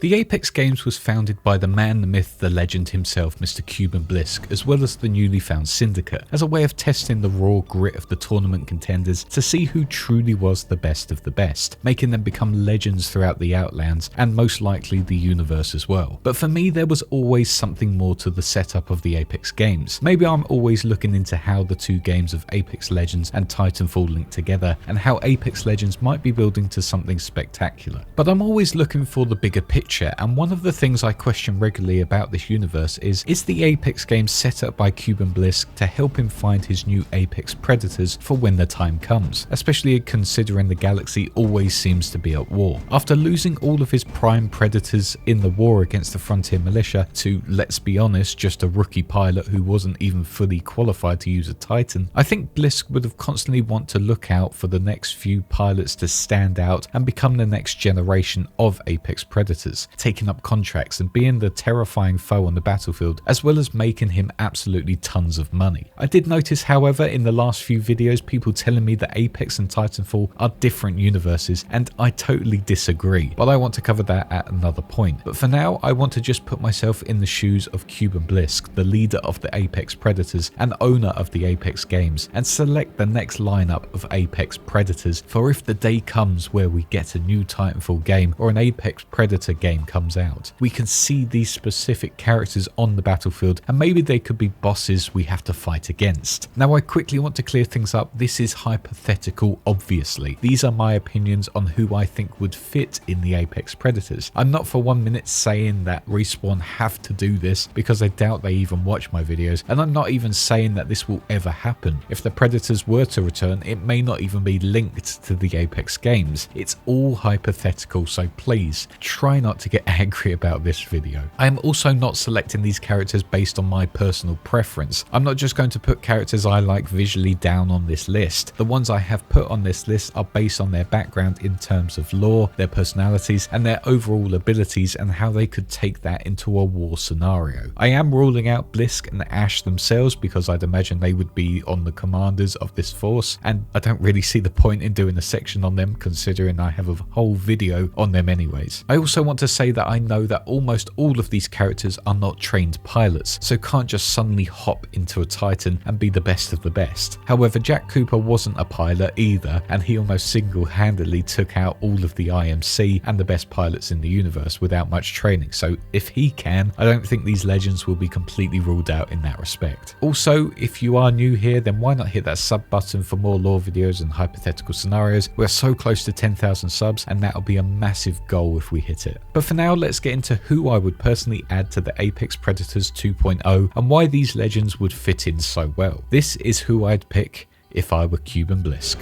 The Apex games was founded by the man, the myth, the legend himself, Mr. Kuben Blisk, as well as the newly found Syndicate, as a way of testing the raw grit of the tournament contenders to see who truly was the best of the best, making them become legends throughout the Outlands and most likely the universe as well. But for me, there was always something more to the setup of the Apex games. Maybe I'm always looking into how the two games of Apex Legends and Titanfall link together, and how Apex Legends might be building to something spectacular. But I'm always looking for the bigger picture, and one of the things I question regularly about this universe is the Apex game set up by Kuben Blisk to help him find his new Apex predators for when the time comes, especially considering the galaxy always seems to be at war. After losing all of his prime predators in the war against the Frontier Militia to, let's be honest, just a rookie pilot who wasn't even fully qualified to use a Titan, I think Blisk would have constantly want to look out for the next few pilots to stand out and become the next generation of Apex predators, taking up contracts and being the terrifying foe on the battlefield, as well as making him absolutely tons of money. I did notice, however, in the last few videos, people telling me that Apex and Titanfall are different universes, and I totally disagree, but I want to cover that at another point. But for now, I want to just put myself in the shoes of Kuben Blisk, the leader of the Apex Predators and owner of the Apex games, and select the next lineup of Apex Predators for if the day comes where we get a new Titanfall game or an Apex Predator game comes out. We can see these specific characters on the battlefield, and maybe they could be bosses we have to fight against. Now, I quickly want to clear things up. This is hypothetical, obviously. These are my opinions on who I think would fit in the Apex Predators. I'm not for 1 minute saying that Respawn have to do this, because I doubt they even watch my videos, and I'm not even saying that this will ever happen. If the Predators were to return, it may not even be linked to the Apex games. It's all hypothetical, so please try not to get angry about this video. I am also not selecting these characters based on my personal preference. I'm not just going to put characters I like visually down on this list. The ones I have put on this list are based on their background in terms of lore, their personalities, and their overall abilities, and how they could take that into a war scenario. I am ruling out Blisk and Ash themselves, because I'd imagine they would be on the commanders of this force, and I don't really see the point in doing a section on them, considering I have a whole video on them anyways. I also want to say that I know that almost all of these characters are not trained pilots, so can't just suddenly hop into a Titan and be the best of the best. However, Jack Cooper wasn't a pilot either, and he almost single-handedly took out all of the IMC and the best pilots in the universe without much training, so if he can, I don't think these legends will be completely ruled out in that respect. Also, if you are new here, then why not hit that sub button for more lore videos and hypothetical scenarios? We're so close to 10,000 subs, and that'll be a massive goal if we hit it. But for now, let's get into who I would personally add to the Apex Predators 2.0 and why these legends would fit in so well. This is who I'd pick if I were Kuben Blisk.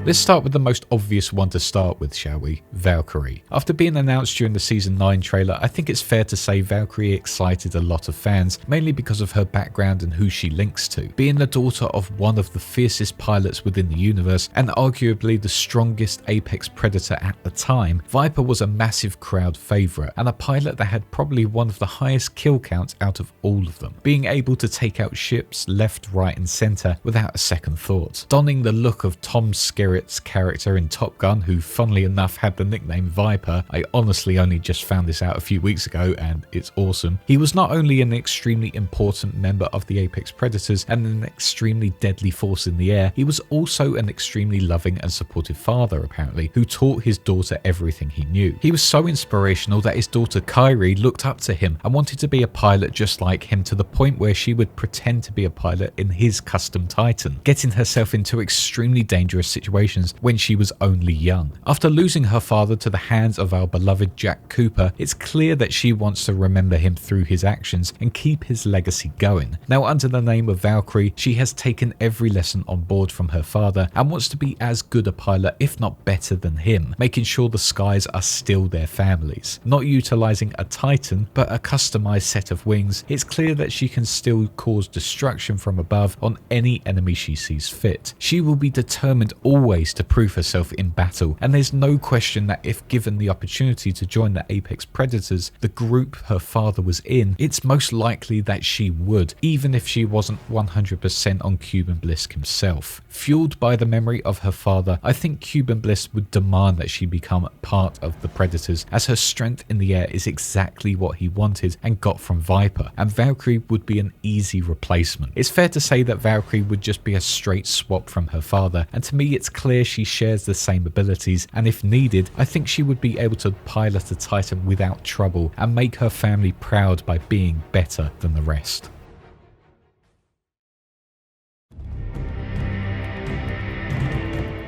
Let's start with the most obvious one to start with, shall we? Valkyrie. After being announced during the Season 9 trailer, I think it's fair to say Valkyrie excited a lot of fans, mainly because of her background and who she links to. Being the daughter of one of the fiercest pilots within the universe, and arguably the strongest Apex Predator at the time, Viper was a massive crowd favourite, and a pilot that had probably one of the highest kill counts out of all of them, being able to take out ships left, right and centre without a second thought. Donning the look of Tom Skerritt's character in Top Gun, who funnily enough had the nickname Viper. I honestly only just found this out a few weeks ago, and it's awesome. He was not only an extremely important member of the Apex Predators and an extremely deadly force in the air, he was also an extremely loving and supportive father, apparently, who taught his daughter everything he knew. He was so inspirational that his daughter Kyrie looked up to him and wanted to be a pilot just like him, to the point where she would pretend to be a pilot in his custom Titan, getting herself into extremely dangerous situations when she was only young. After losing her father to the hands of our beloved Jack Cooper, it's clear that she wants to remember him through his actions and keep his legacy going. Now, under the name of Valkyrie, she has taken every lesson on board from her father and wants to be as good a pilot, if not better than him, making sure the skies are still their families. Not utilizing a Titan, but a customized set of wings, it's clear that she can still cause destruction from above on any enemy she sees fit. She will be determined always always to prove herself in battle, and there's no question that if given the opportunity to join the Apex Predators, the group her father was in, it's most likely that she would, even if she wasn't 100% on Kuben Blisk himself. Fueled by the memory of her father, I think Kuben Blisk would demand that she become part of the Predators, as her strength in the air is exactly what he wanted and got from Viper, and Valkyrie would be an easy replacement. It's fair to say that Valkyrie would just be a straight swap from her father, and to me it's clear she shares the same abilities, and if needed, I think she would be able to pilot a Titan without trouble and make her family proud by being better than the rest.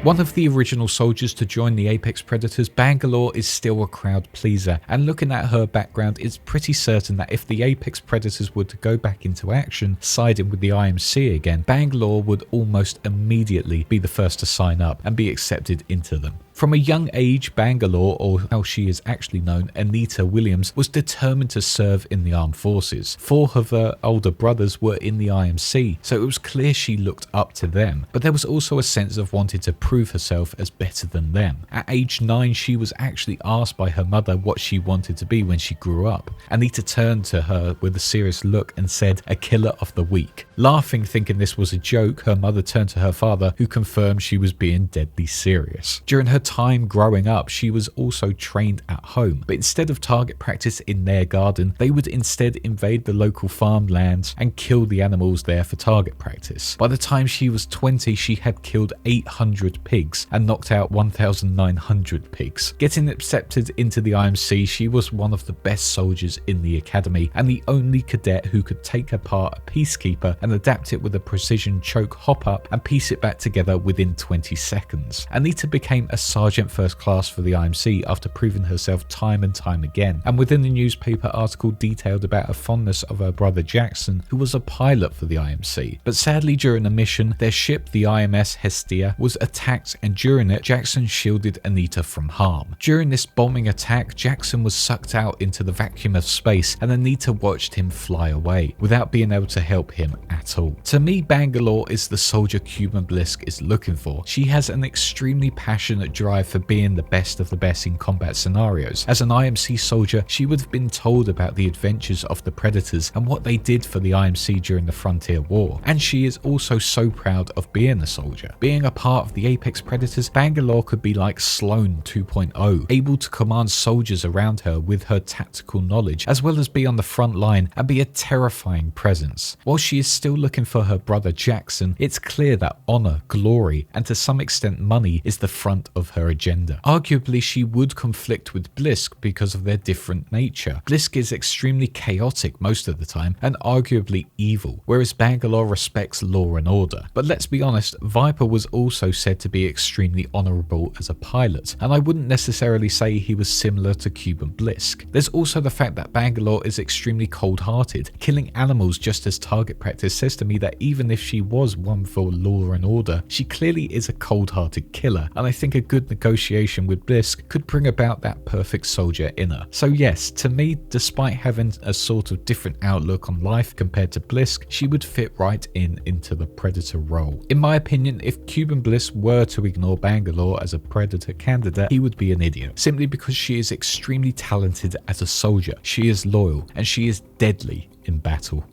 One of the original soldiers to join the Apex Predators, Bangalore is still a crowd pleaser, and looking at her background, it's pretty certain that if the Apex Predators were to go back into action, siding with the IMC again, Bangalore would almost immediately be the first to sign up and be accepted into them. From a young age, Bangalore, or how she is actually known, Anita Williams, was determined to serve in the armed forces. 4 of her older brothers were in the IMC, so it was clear she looked up to them, but there was also a sense of wanting to prove herself as better than them. At age 9, she was actually asked by her mother what she wanted to be when she grew up. Anita turned to her with a serious look and said, "A killer of the weak." Laughing, thinking this was a joke, her mother turned to her father, who confirmed she was being deadly serious. During her time growing up, she was also trained at home, but instead of target practice in their garden, they would instead invade the local farmlands and kill the animals there for target practice. By the time she was 20, she had killed 800 pigs and knocked out 1,900 pigs. Getting accepted into the IMC, she was one of the best soldiers in the academy and the only cadet who could take apart a peacekeeper and adapt it with a precision choke hop up and piece it back together within 20 seconds. Anita became a Sergeant First Class for the IMC after proving herself time and time again, and within the newspaper article detailed about her fondness of her brother Jackson, who was a pilot for the IMC. But sadly, during a mission, their ship, the IMS Hestia, was attacked, and during it, Jackson shielded Anita from harm. During this bombing attack, Jackson was sucked out into the vacuum of space, and Anita watched him fly away without being able to help him at all. To me, Bangalore is the soldier Kuben Blisk is looking for. She has an extremely passionate drive for being the best of the best in combat scenarios. As an IMC soldier, she would have been told about the adventures of the Predators and what they did for the IMC during the Frontier War, and she is also so proud of being a soldier. Being a part of the Apex Predators, Bangalore could be like Sloan 2.0, able to command soldiers around her with her tactical knowledge, as well as be on the front line and be a terrifying presence. While she is still looking for her brother Jackson, it's clear that honor, glory, and to some extent money is the front of her agenda. Arguably, she would conflict with Blisk because of their different nature. Blisk is extremely chaotic most of the time and arguably evil, whereas Bangalore respects law and order. But let's be honest, Viper was also said to be extremely honourable as a pilot, and I wouldn't necessarily say he was similar to Kuben Blisk. There's also the fact that Bangalore is extremely cold-hearted. Killing animals just as target practice says to me that even if she was one for law and order, she clearly is a cold-hearted killer, and I think a good negotiation with Blisk could bring about that perfect soldier in her. So yes, to me, despite having a sort of different outlook on life compared to Blisk, she would fit right into the Predator role. In my opinion, if Kuben Blisk were to ignore Bangalore as a Predator candidate, he would be an idiot, simply because she is extremely talented as a soldier, she is loyal, and she is deadly in battle.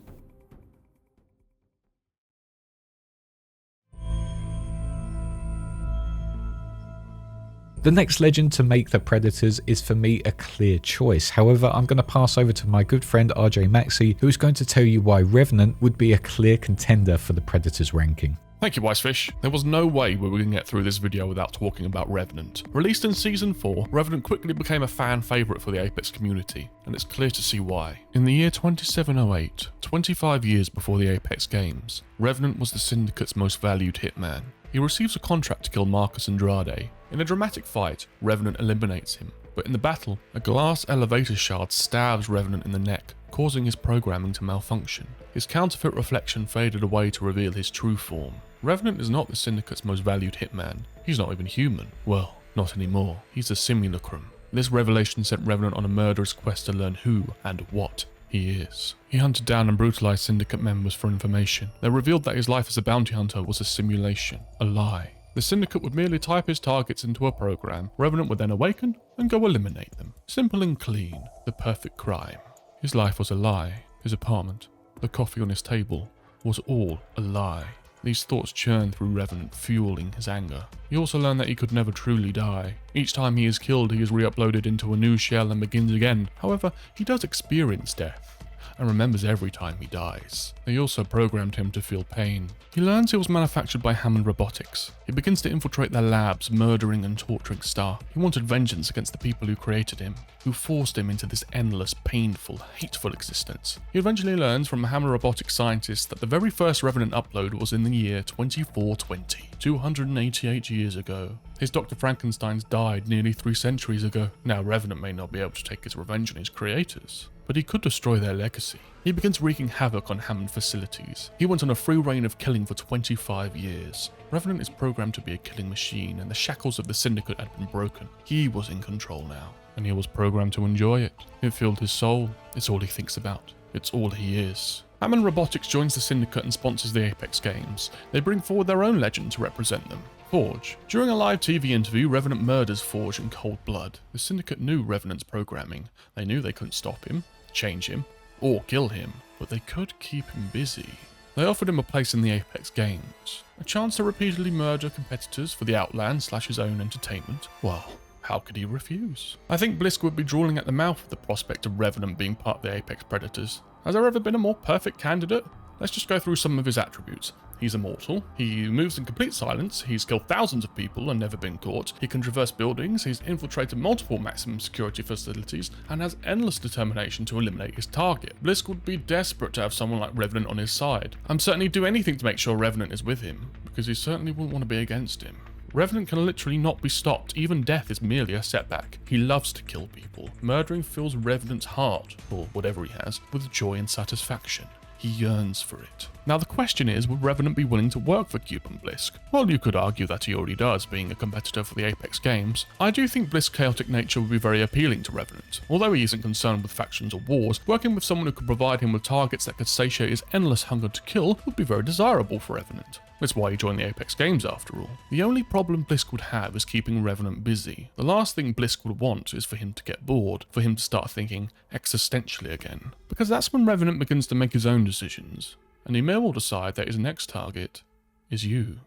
The next legend to make the Predators is for me a clear choice. However, I'm going to pass over to my good friend RJ Maxey, who is going to tell you why Revenant would be a clear contender for the Predators ranking. Thank you, Wisefish. There was no way we were going to get through this video without talking about Revenant. Released in Season 4, Revenant quickly became a fan favourite for the Apex community, and it's clear to see why. In the year 2708, 25 years before the Apex games, Revenant was the Syndicate's most valued hitman. He receives a contract to kill Marcus Andrade. In a dramatic fight, Revenant eliminates him, but in the battle, a glass elevator shard stabs Revenant in the neck, causing his programming to malfunction. His counterfeit reflection faded away to reveal his true form. Revenant is not the Syndicate's most valued hitman. He's not even human. Well, not anymore. He's a simulacrum. This revelation sent Revenant on a murderous quest to learn who and what he is. He hunted down and brutalized Syndicate members for information. They revealed that his life as a bounty hunter was a simulation, a lie. The Syndicate would merely type his targets into a program. Revenant would then awaken and go eliminate them. Simple and clean. The perfect crime. His life was a lie. His apartment, the coffee on his table, was all a lie. These thoughts churned through Revenant, fueling his anger. He also learned that he could never truly die. Each time he is killed, he is re-uploaded into a new shell and begins again. However, he does experience death, and remembers every time he dies. They also programmed him to feel pain. He learns it was manufactured by Hammond Robotics. He begins to infiltrate their labs, murdering and torturing staff. He wanted vengeance against the people who created him, who forced him into this endless, painful, hateful existence. He eventually learns from Hammond Robotics scientists that the very first Revenant upload was in the year 2420, 288 years ago. His Dr. Frankensteins died nearly 3 centuries ago. Now Revenant may not be able to take his revenge on his creators, but he could destroy their legacy. He begins wreaking havoc on Hammond facilities. He went on a free reign of killing for 25 years. Revenant is programmed to be a killing machine, and the shackles of the Syndicate had been broken. He was in control now, and he was programmed to enjoy it. It filled his soul. It's all he thinks about. It's all he is. Hammond Robotics joins the Syndicate and sponsors the Apex games. They bring forward their own legend to represent them, Forge. During a live TV interview, Revenant murders Forge in cold blood. The Syndicate knew Revenant's programming. They knew they couldn't stop him, change him, or kill him, but they could keep him busy. They offered him a place in the Apex games, a chance to repeatedly murder competitors for the Outland/his own entertainment. Well, how could he refuse? I think Blisk would be drooling at the mouth at the prospect of Revenant being part of the Apex Predators. Has there ever been a more perfect candidate? Let's just go through some of his attributes. He's immortal, he moves in complete silence, he's killed thousands of people and never been caught, he can traverse buildings, he's infiltrated multiple maximum security facilities, and has endless determination to eliminate his target. Blisk would be desperate to have someone like Revenant on his side. I'm certainly do anything to make sure Revenant is with him, because he certainly wouldn't want to be against him. Revenant can literally not be stopped, even death is merely a setback. He loves to kill people. Murdering fills Revenant's heart, or whatever he has, with joy and satisfaction. He yearns for it. Now the question is, would Revenant be willing to work for Kuben Blisk? Well, you could argue that he already does, being a competitor for the Apex games. I do think Blisk's chaotic nature would be very appealing to Revenant. Although he isn't concerned with factions or wars, working with someone who could provide him with targets that could satiate his endless hunger to kill would be very desirable for Revenant. That's why he joined the Apex games after all. The only problem Blisk would have is keeping Revenant busy. The last thing Blisk would want is for him to get bored, for him to start thinking existentially again. Because that's when Revenant begins to make his own decisions, and he may well decide that his next target is you.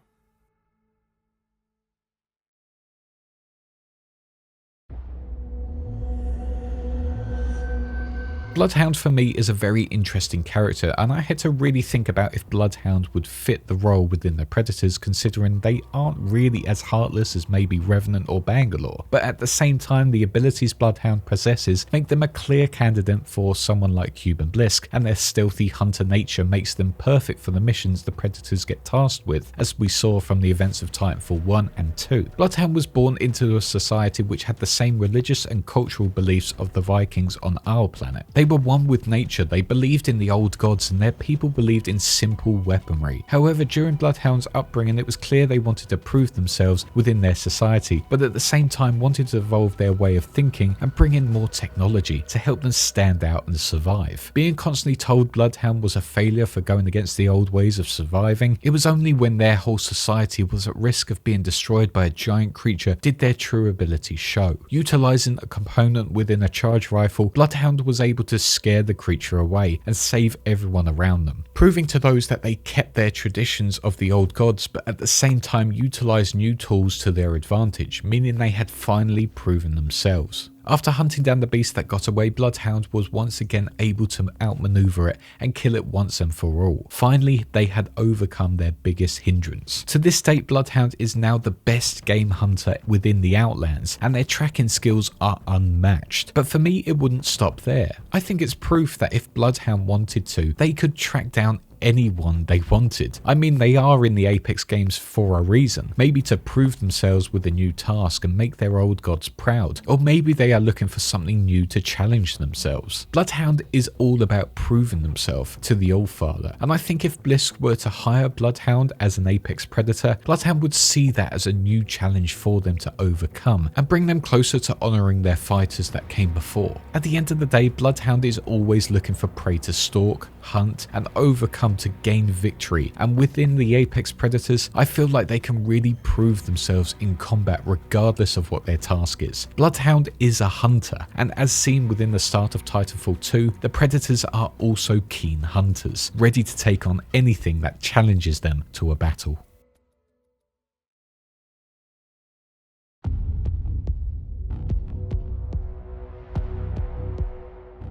Bloodhound for me is a very interesting character, and I had to really think about if Bloodhound would fit the role within the Predators, considering they aren't really as heartless as maybe Revenant or Bangalore. But at the same time, the abilities Bloodhound possesses make them a clear candidate for someone like Kuben Blisk, and their stealthy hunter nature makes them perfect for the missions the Predators get tasked with, as we saw from the events of Titanfall 1 and 2. Bloodhound was born into a society which had the same religious and cultural beliefs of the Vikings on our planet. They were one with nature, they believed in the old gods, and their people believed in simple weaponry. However, during Bloodhound's upbringing, it was clear they wanted to prove themselves within their society, but at the same time wanted to evolve their way of thinking and bring in more technology to help them stand out and survive. Being constantly told Bloodhound was a failure for going against the old ways of surviving, it was only when their whole society was at risk of being destroyed by a giant creature did their true abilities show. Utilizing a component within a charge rifle, Bloodhound was able to scare the creature away and save everyone around them, proving to those that they kept their traditions of the old gods, but at the same time utilized new tools to their advantage, meaning they had finally proven themselves. After hunting down the beast that got away, Bloodhound was once again able to outmaneuver it and kill it once and for all. Finally, they had overcome their biggest hindrance. To this date, Bloodhound is now the best game hunter within the Outlands, and their tracking skills are unmatched. But for me, it wouldn't stop there. I think it's proof that if Bloodhound wanted to, they could track down anyone they wanted. I mean, they are in the Apex games for a reason. Maybe to prove themselves with a new task and make their old gods proud. Or maybe they are looking for something new to challenge themselves. Bloodhound is all about proving themselves to the Allfather. And I think if Blisk were to hire Bloodhound as an Apex Predator, Bloodhound would see that as a new challenge for them to overcome and bring them closer to honouring their fighters that came before. At the end of the day, Bloodhound is always looking for prey to stalk, hunt, and overcome come to gain victory, and within the Apex Predators, I feel like they can really prove themselves in combat regardless of what their task is. Bloodhound is a hunter, and as seen within the start of Titanfall 2, the Predators are also keen hunters, ready to take on anything that challenges them to a battle.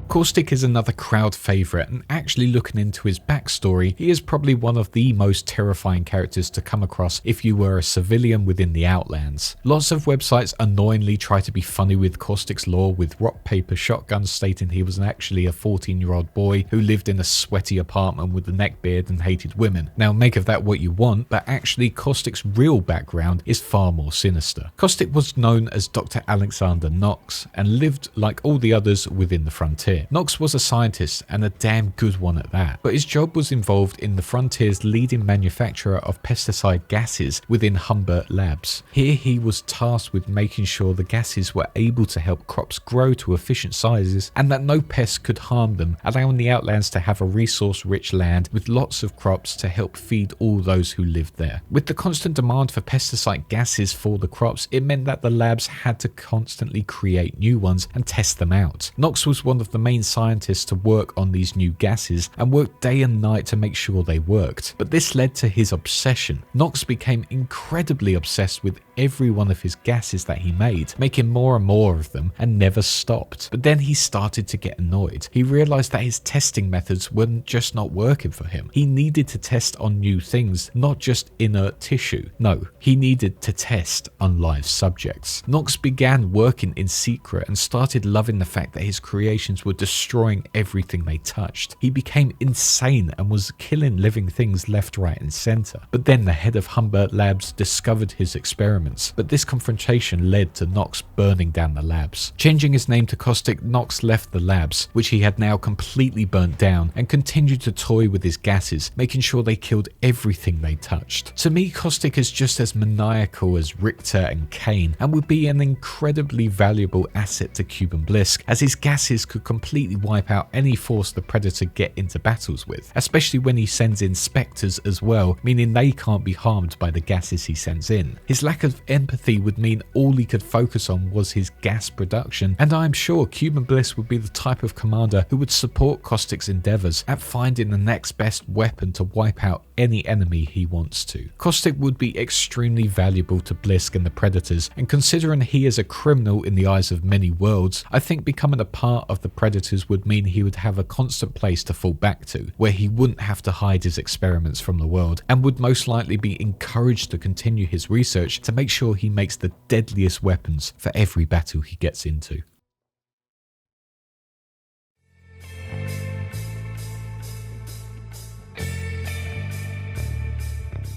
Caustic is another crowd favourite, and actually looking into his backstory, he is probably one of the most terrifying characters to come across if you were a civilian within the Outlands. Lots of websites annoyingly try to be funny with Caustic's lore, with rock paper shotguns stating he was actually a 14-year-old boy who lived in a sweaty apartment with a neckbeard and hated women. Now make of that what you want, but actually Caustic's real background is far more sinister. Caustic was known as Dr. Alexander Knox and lived like all the others within the Frontier. Knox was a scientist, and a damn good one at that, but his job was involved in the Frontier's leading manufacturer of pesticide gases within Humbert Labs. Here he was tasked with making sure the gases were able to help crops grow to efficient sizes and that no pests could harm them, allowing the Outlands to have a resource-rich land with lots of crops to help feed all those who lived there. With the constant demand for pesticide gases for the crops, it meant that the labs had to constantly create new ones and test them out. Knox was one of the main scientists to work on these new gases and worked day and night to make sure they worked. But this led to his obsession. Knox became incredibly obsessed with every one of his gases that he made, making more and more of them and never stopped. But then he started to get annoyed. He realized that his testing methods were just not working for him. He needed to test on new things, not just inert tissue. No, he needed to test on live subjects. Knox began working in secret and started loving the fact that his creations were destroying everything they touched. He became insane and was killing living things left, right and center. But then the head of Humbert Labs discovered his experiments, but this confrontation led to Knox burning down the labs. Changing his name to Caustic, Knox left the labs, which he had now completely burnt down, and continued to toy with his gases, making sure they killed everything they touched. To me, Caustic is just as maniacal as Richter and Kane, and would be an incredibly valuable asset to Kuben Blisk, as his gases could completely wipe out any force the Predator get into battles with, especially when he sends in Spectres as well, meaning they can't be harmed by the gases he sends in. His lack of empathy would mean all he could focus on was his gas production, and I'm sure Kuben Blisk would be the type of commander who would support Caustic's endeavours at finding the next best weapon to wipe out any enemy he wants to. Caustic would be extremely valuable to Blisk and the Predators, and considering he is a criminal in the eyes of many worlds, I think becoming a part of the Predators would mean he would have a constant place to fall back to, where he wouldn't have to hide his experiments from the world, and would most likely be encouraged to continue his research to make sure he makes the deadliest weapons for every battle he gets into.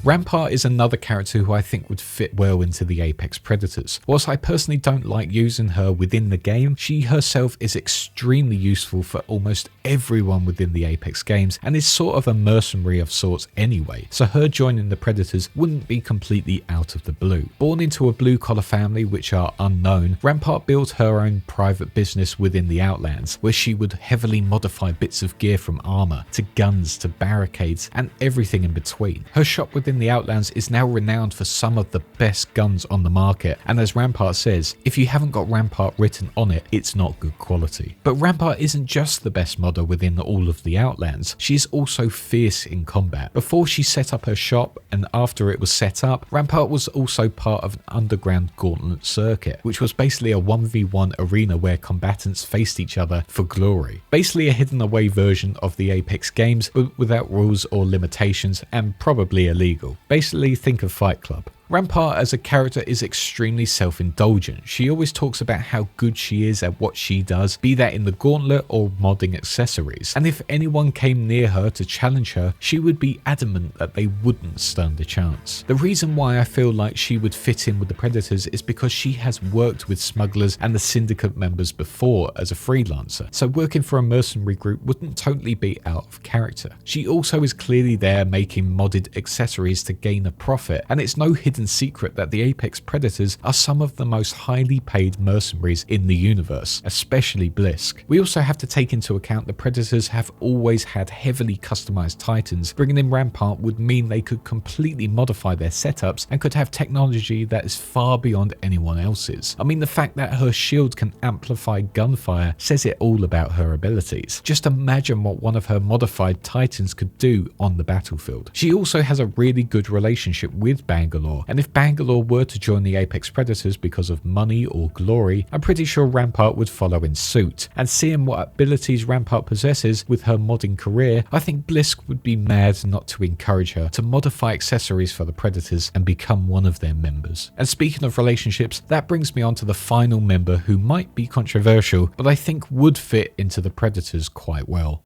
Rampart is another character who I think would fit well into the Apex Predators. Whilst I personally don't like using her within the game, she herself is extremely useful for almost everyone within the Apex games and is sort of a mercenary of sorts anyway, so her joining the Predators wouldn't be completely out of the blue. Born into a blue-collar family which are unknown, Rampart built her own private business within the Outlands, where she would heavily modify bits of gear from armor to guns to barricades and everything in between. Her shop within the Outlands is now renowned for some of the best guns on the market, and as Rampart says, if you haven't got Rampart written on it, it's not good quality. But Rampart isn't just the best modder within all of the Outlands, she's also fierce in combat. Before she set up her shop and after it was set up, Rampart was also part of an underground gauntlet circuit, which was basically a 1v1 arena where combatants faced each other for glory. Basically a hidden away version of the Apex games, but without rules or limitations and probably illegal. Basically think of Fight Club. Rampart as a character is extremely self-indulgent. She always talks about how good she is at what she does, be that in the gauntlet or modding accessories. And if anyone came near her to challenge her, she would be adamant that they wouldn't stand a chance. The reason why I feel like she would fit in with the Predators is because she has worked with smugglers and the Syndicate members before as a freelancer, so working for a mercenary group wouldn't totally be out of character. She also is clearly there making modded accessories to gain a profit, and it's no hidden hidden secret that the Apex Predators are some of the most highly paid mercenaries in the universe, especially Blisk. We also have to take into account the Predators have always had heavily customized Titans. Bringing in Rampart would mean they could completely modify their setups and could have technology that is far beyond anyone else's. I mean, the fact that her shield can amplify gunfire says it all about her abilities. Just imagine what one of her modified Titans could do on the battlefield. She also has a really good relationship with Bangalore, and if Bangalore were to join the Apex Predators because of money or glory, I'm pretty sure Rampart would follow in suit. And seeing what abilities Rampart possesses with her modding career, I think Blisk would be mad not to encourage her to modify accessories for the Predators and become one of their members. And speaking of relationships, that brings me on to the final member who might be controversial, but I think would fit into the Predators quite well.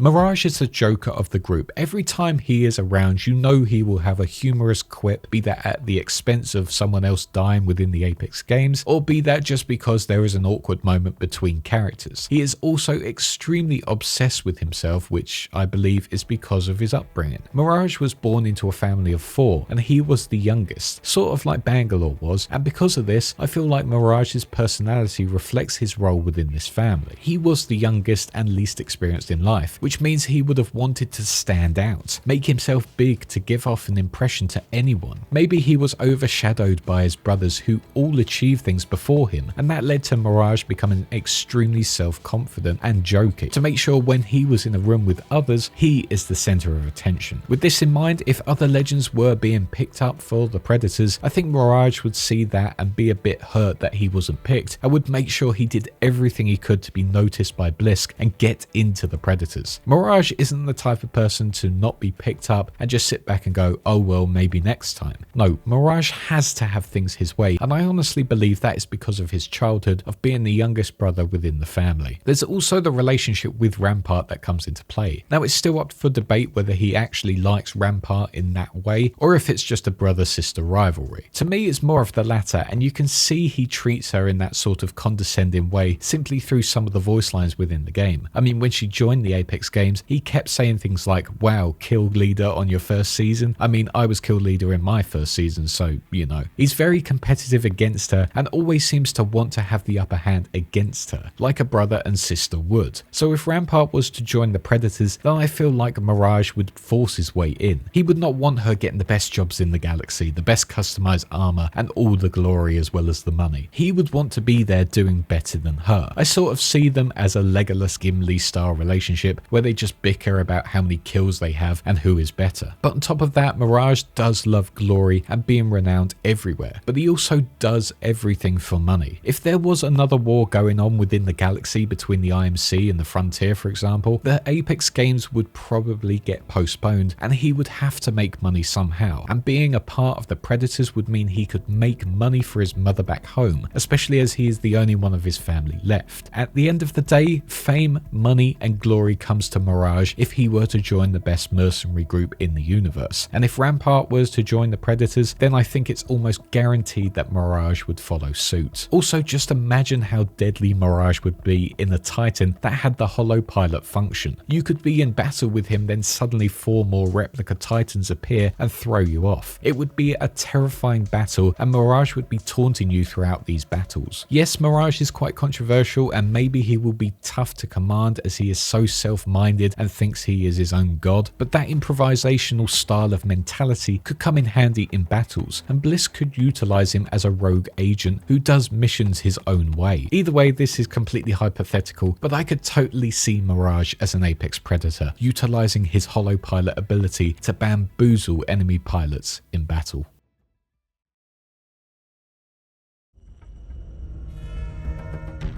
Mirage is the joker of the group. Every time he is around, you know he will have a humorous quip, be that at the expense of someone else dying within the Apex games, or be that just because there is an awkward moment between characters. He is also extremely obsessed with himself, which I believe is because of his upbringing. Mirage was born into a family of 4, and he was the youngest, sort of like Bangalore was, and because of this, I feel like Mirage's personality reflects his role within this family. He was the youngest and least experienced in life, which means he would have wanted to stand out, make himself big to give off an impression to anyone. Maybe he was overshadowed by his brothers who all achieved things before him, and that led to Mirage becoming extremely self-confident and jokey to make sure when he was in a room with others, he is the center of attention. With this in mind, if other legends were being picked up for the Predators, I think Mirage would see that and be a bit hurt that he wasn't picked, and would make sure he did everything he could to be noticed by Blisk and get into the Predators. Mirage isn't the type of person to not be picked up and just sit back and go, oh well, maybe next time. No, Mirage has to have things his way, and I honestly believe that is because of his childhood of being the youngest brother within the family. There's also the relationship with Rampart that comes into play. Now it's still up for debate whether he actually likes Rampart in that way, or if it's just a brother-sister rivalry. To me, it's more of the latter, and you can see he treats her in that sort of condescending way simply through some of the voice lines within the game. I mean, when she joined the Apex games, he kept saying things like, wow, kill leader on your first season. I mean, I was kill leader in my first season, so you know. He's very competitive against her and always seems to want to have the upper hand against her, like a brother and sister would. So if Rampart was to join the Predators, then I feel like Mirage would force his way in. He would not want her getting the best jobs in the galaxy, the best customized armor, and all the glory as well as the money. He would want to be there doing better than her. I sort of see them as a Legolas Gimli style relationship where they just bicker about how many kills they have and who is better. But on top of that, Mirage does love glory and being renowned everywhere, but he also does everything for money. If there was another war going on within the galaxy between the IMC and the Frontier, for example, the Apex games would probably get postponed and he would have to make money somehow, and being a part of the Predators would mean he could make money for his mother back home, especially as he is the only one of his family left. At the end of the day, fame, money and glory comes to Mirage if he were to join the best mercenary group in the universe. And if Rampart was to join the Predators, then I think it's almost guaranteed that Mirage would follow suit. Also, just imagine how deadly Mirage would be in a Titan that had the hollow pilot function. You could be in battle with him, then suddenly 4 more replica Titans appear and throw you off. It would be a terrifying battle, and Mirage would be taunting you throughout these battles. Yes, Mirage is quite controversial, and maybe he will be tough to command as he is so self-minded and thinks he is his own god, but that improvisational style of mentality could come in handy in battles, and Blisk could utilize him as a rogue agent who does missions his own way. Either way, this is completely hypothetical, but I could totally see Mirage as an Apex Predator, utilizing his hollow pilot ability to bamboozle enemy pilots in battle.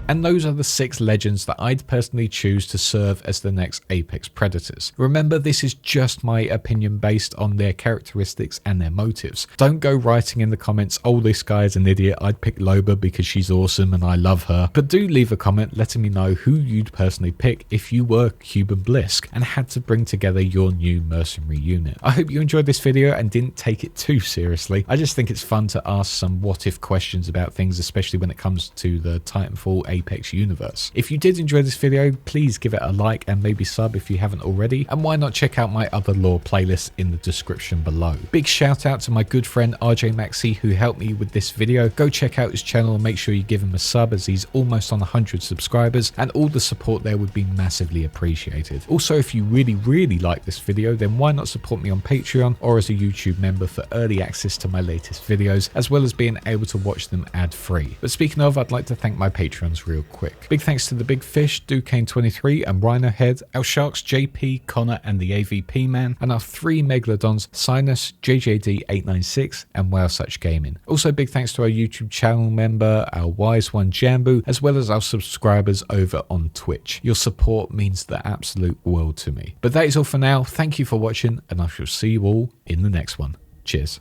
And those are the 6 legends that I'd personally choose to serve as the next Apex Predators. Remember, this is just my opinion based on their characteristics and their motives. Don't go writing in the comments, oh, this guy is an idiot, I'd pick Loba because she's awesome and I love her. But do leave a comment letting me know who you'd personally pick if you were Kuben Blisk and had to bring together your new mercenary unit. I hope you enjoyed this video and didn't take it too seriously. I just think it's fun to ask some what if questions about things, especially when it comes to the Titanfall Apex Apex universe. If you did enjoy this video, please give it a like and maybe sub if you haven't already, and why not check out my other lore playlists in the description below. Big shout out to my good friend RJ Maxi who helped me with this video. Go check out his channel and make sure you give him a sub as he's almost on 100 subscribers, and all the support there would be massively appreciated. Also, if you really like this video, then why not support me on Patreon or as a YouTube member for early access to my latest videos, as well as being able to watch them ad-free. But speaking of, I'd like to thank my patrons real quick. Big thanks to the Big Fish, Duquesne23 and Rhino Head, our Sharks JP, Connor and the AVP Man, and our 3 Megalodons, Sinus, JJD896 and Wow Such Gaming. Also big thanks to our YouTube channel member, our Wise One Jambu, as well as our subscribers over on Twitch. Your support means the absolute world to me. But that is all for now. Thank you for watching, and I shall see you all in the next one. Cheers.